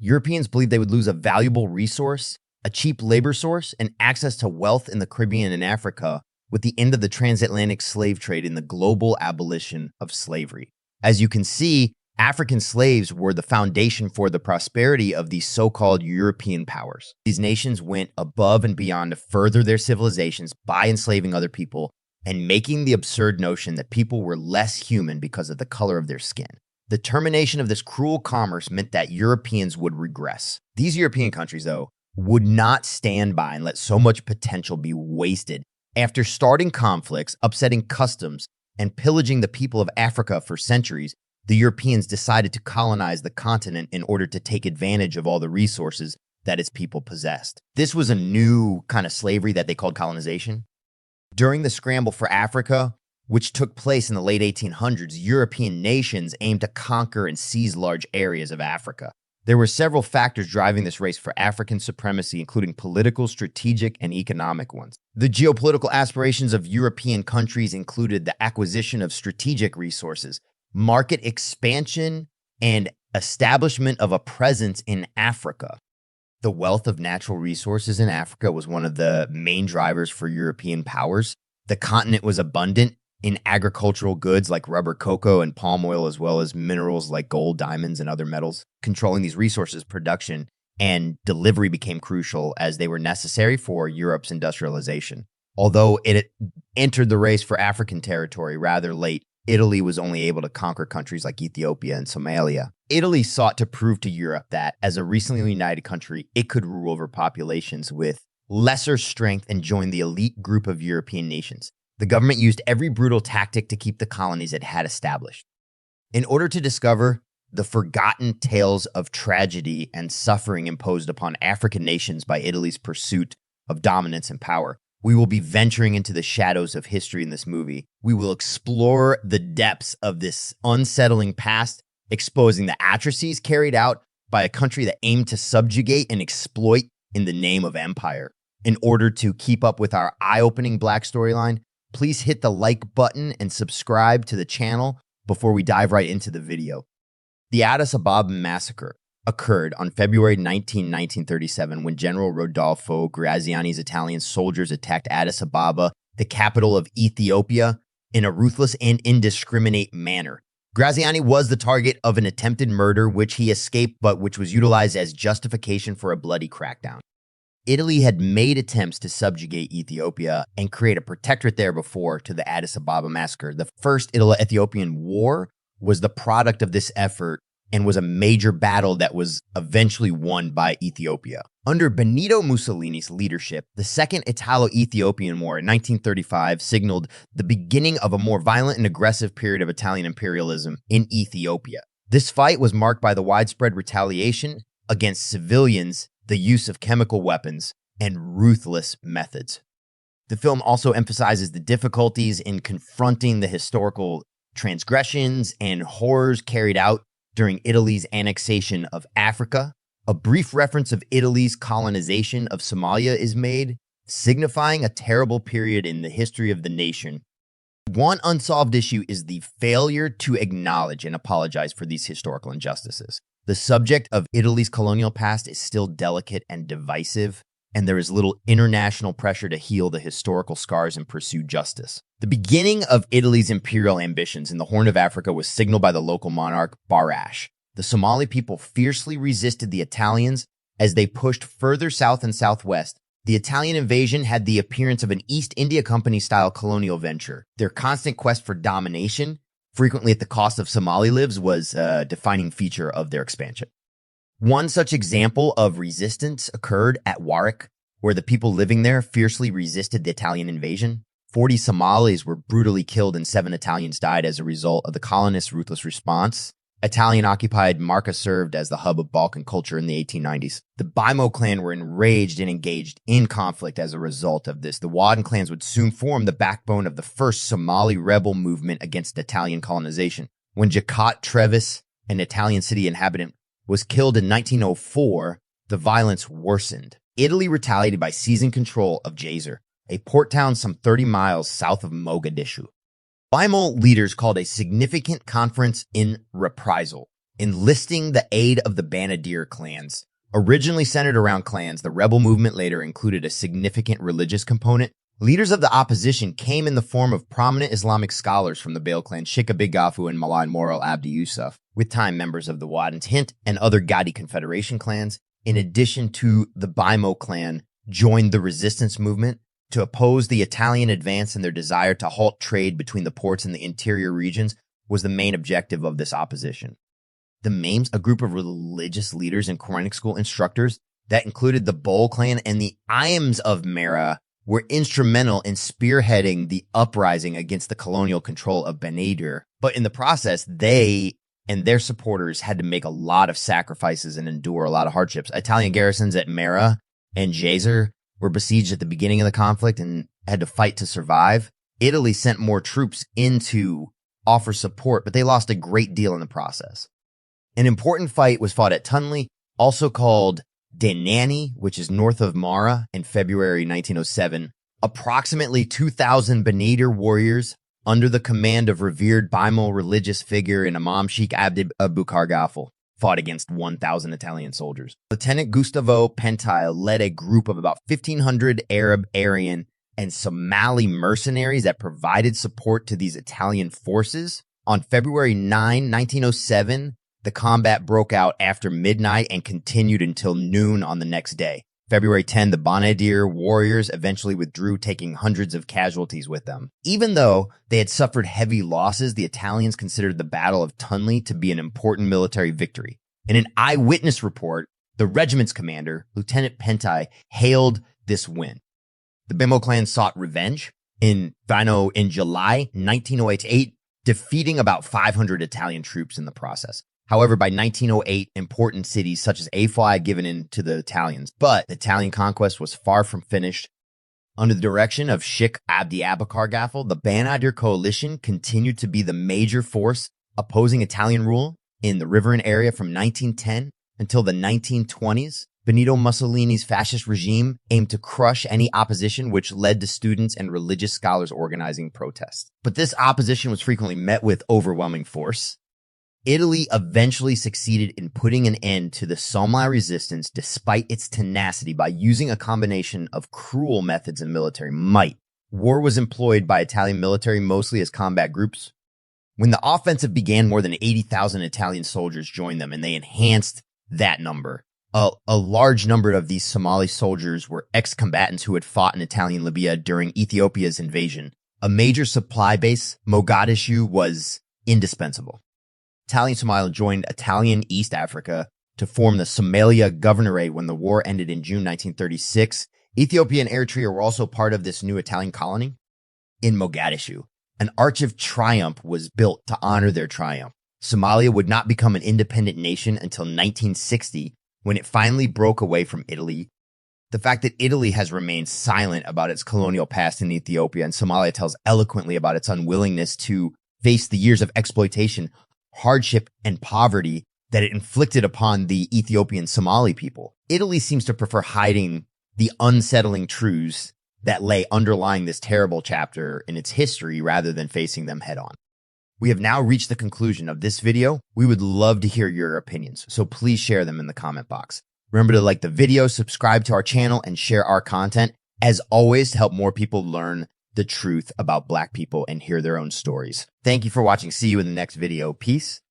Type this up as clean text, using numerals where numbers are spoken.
Europeans believed they would lose a valuable resource, a cheap labor source, and access to wealth in the Caribbean and Africa with the end of the transatlantic slave trade and the global abolition of slavery. As you can see, African slaves were the foundation for the prosperity of these so-called European powers. These nations went above and beyond to further their civilizations by enslaving other people and making the absurd notion that people were less human because of the color of their skin. The termination of this cruel commerce meant that Europeans would regress. These European countries, though, would not stand by and let so much potential be wasted. After starting conflicts, upsetting customs, and pillaging the people of Africa for centuries, the Europeans decided to colonize the continent in order to take advantage of all the resources that its people possessed. This was a new kind of slavery that they called colonization. During the scramble for Africa, which took place in the late 1800s, European nations aimed to conquer and seize large areas of Africa. There were several factors driving this race for African supremacy, including political, strategic, and economic ones. The geopolitical aspirations of European countries included the acquisition of strategic resources, market expansion, and establishment of a presence in Africa. The wealth of natural resources in Africa was one of the main drivers for European powers. The continent was abundant in agricultural goods like rubber, cocoa, and palm oil, as well as minerals like gold, diamonds, and other metals. Controlling these resources, production and delivery became crucial as they were necessary for Europe's industrialization. Although it entered the race for African territory rather late, Italy was only able to conquer countries like Ethiopia and Somalia. Italy sought to prove to Europe that, as a recently united country, it could rule over populations with lesser strength and join the elite group of European nations. The government used every brutal tactic to keep the colonies it had established. In order to discover the forgotten tales of tragedy and suffering imposed upon African nations by Italy's pursuit of dominance and power, we will be venturing into the shadows of history in this movie. We will explore the depths of this unsettling past, exposing the atrocities carried out by a country that aimed to subjugate and exploit in the name of empire. In order to keep up with our eye-opening Black storyline, please hit the like button and subscribe to the channel before we dive right into the video. The Addis Ababa massacre occurred on February 19, 1937, when General Rodolfo Graziani's Italian soldiers attacked Addis Ababa, the capital of Ethiopia, in a ruthless and indiscriminate manner. Graziani was the target of an attempted murder, which he escaped, but which was utilized as justification for a bloody crackdown. Italy had made attempts to subjugate Ethiopia and create a protectorate there before to the Addis Ababa massacre. The First Ethiopian War was the product of this effort and was a major battle that was eventually won by Ethiopia. Under Benito Mussolini's leadership, the Second Italo-Ethiopian War in 1935 signaled the beginning of a more violent and aggressive period of Italian imperialism in Ethiopia. This fight was marked by the widespread retaliation against civilians, the use of chemical weapons, and ruthless methods. The film also emphasizes the difficulties in confronting the historical transgressions and horrors carried out during Italy's annexation of Africa. A brief reference of Italy's colonization of Somalia is made, signifying a terrible period in the history of the nation. One unsolved issue is the failure to acknowledge and apologize for these historical injustices. The subject of Italy's colonial past is still delicate and divisive, and there is little international pressure to heal the historical scars and pursue justice. The beginning of Italy's imperial ambitions in the Horn of Africa was signaled by the local monarch, Barash. The Somali people fiercely resisted the Italians as they pushed further south and southwest. The Italian invasion had the appearance of an East India Company-style colonial venture. Their constant quest for domination, frequently at the cost of Somali lives, was a defining feature of their expansion. One such example of resistance occurred at Warwick, where the people living there fiercely resisted the Italian invasion. 40 Somalis were brutally killed and 7 Italians died as a result of the colonists' ruthless response. Italian-occupied Marca served as the hub of Balkan culture in the 1890s. The Bimo clan were enraged and engaged in conflict as a result of this. The Wadden clans would soon form the backbone of the first Somali rebel movement against Italian colonization. When Jakat Trevis, an Italian city inhabitant, was killed in 1904, the violence worsened. Italy retaliated by seizing control of Jazer, a port town some 30 miles south of Mogadishu. Bimo leaders called a significant conference in reprisal. enlisting the aid of the Banadir clans. Originally centered around clans, the rebel movement later included a significant religious component. Leaders of the opposition came in the form of prominent Islamic scholars from the Bale clan, Shika Big Gafu and Malan Moral Abdi Yusuf, with time members of the Wadden's Hint and other Gadi Confederation clans, in addition to the Baimo clan, joined the resistance movement to oppose the Italian advance, and their desire to halt trade between the ports and the interior regions was the main objective of this opposition. The Maims, a group of religious leaders and Quranic school instructors that included the Bol clan and the Iams of Mera, were instrumental in spearheading the uprising against the colonial control of Benadir. But in the process, they and their supporters had to make a lot of sacrifices and endure a lot of hardships. Italian garrisons at Mera and Jazer were besieged at the beginning of the conflict and had to fight to survive. Italy sent more troops in to offer support, but they lost a great deal in the process. An important fight was fought at Tunley, also called Denani, which is north of Mara, in February 1907. Approximately 2,000 Benadir warriors under the command of revered Baimo religious figure and Imam Sheikh Abdi Abubakar Gafel fought against 1,000 Italian soldiers. Lieutenant Gustavo Pentile led a group of about 1,500 Arab, Aryan, and Somali mercenaries that provided support to these Italian forces. On February 9, 1907, the combat broke out after midnight and continued until noon on the next day. February 10, the Banadir warriors eventually withdrew, taking hundreds of casualties with them. Even though they had suffered heavy losses, the Italians considered the Battle of Tunley to be an important military victory. In an eyewitness report, the regiment's commander, Lieutenant Pentai, hailed this win. The Bemo clan sought revenge in July 1908, defeating about 500 Italian troops in the process. However, by 1908, important cities such as Afly had given in to the Italians, but the Italian conquest was far from finished. Under the direction of Sheikh Abdi Abubakar Gafel, the Banadir coalition continued to be the major force opposing Italian rule in the riverine area from 1910 until the 1920s. Benito Mussolini's fascist regime aimed to crush any opposition, which led to students and religious scholars organizing protests. But this opposition was frequently met with overwhelming force. Italy eventually succeeded in putting an end to the Somali resistance despite its tenacity by using a combination of cruel methods and military might. War was employed by Italian military mostly as combat groups. When the offensive began, more than 80,000 Italian soldiers joined them, and they enhanced that number. A large number of these Somali soldiers were ex-combatants who had fought in Italian Libya during Ethiopia's invasion. A major supply base, Mogadishu, was indispensable. Italian Somalia joined Italian East Africa to form the Somalia Governorate when the war ended in June 1936. Ethiopia and Eritrea were also part of this new Italian colony in Mogadishu. An Arch of Triumph was built to honor their triumph. Somalia would not become an independent nation until 1960, when it finally broke away from Italy. The fact that Italy has remained silent about its colonial past in Ethiopia, and Somalia tells eloquently about its unwillingness to face the years of exploitation, hardship, and poverty that it inflicted upon the Ethiopian Somali people. Italy seems to prefer hiding the unsettling truths that lay underlying this terrible chapter in its history rather than facing them head on. We have now reached the conclusion of this video. We would love to hear your opinions, so please share them in the comment box. Remember to like the video, subscribe to our channel, and share our content, as always, to help more people learn the truth about Black people and hear their own stories. Thank you for watching. See you in the next video. Peace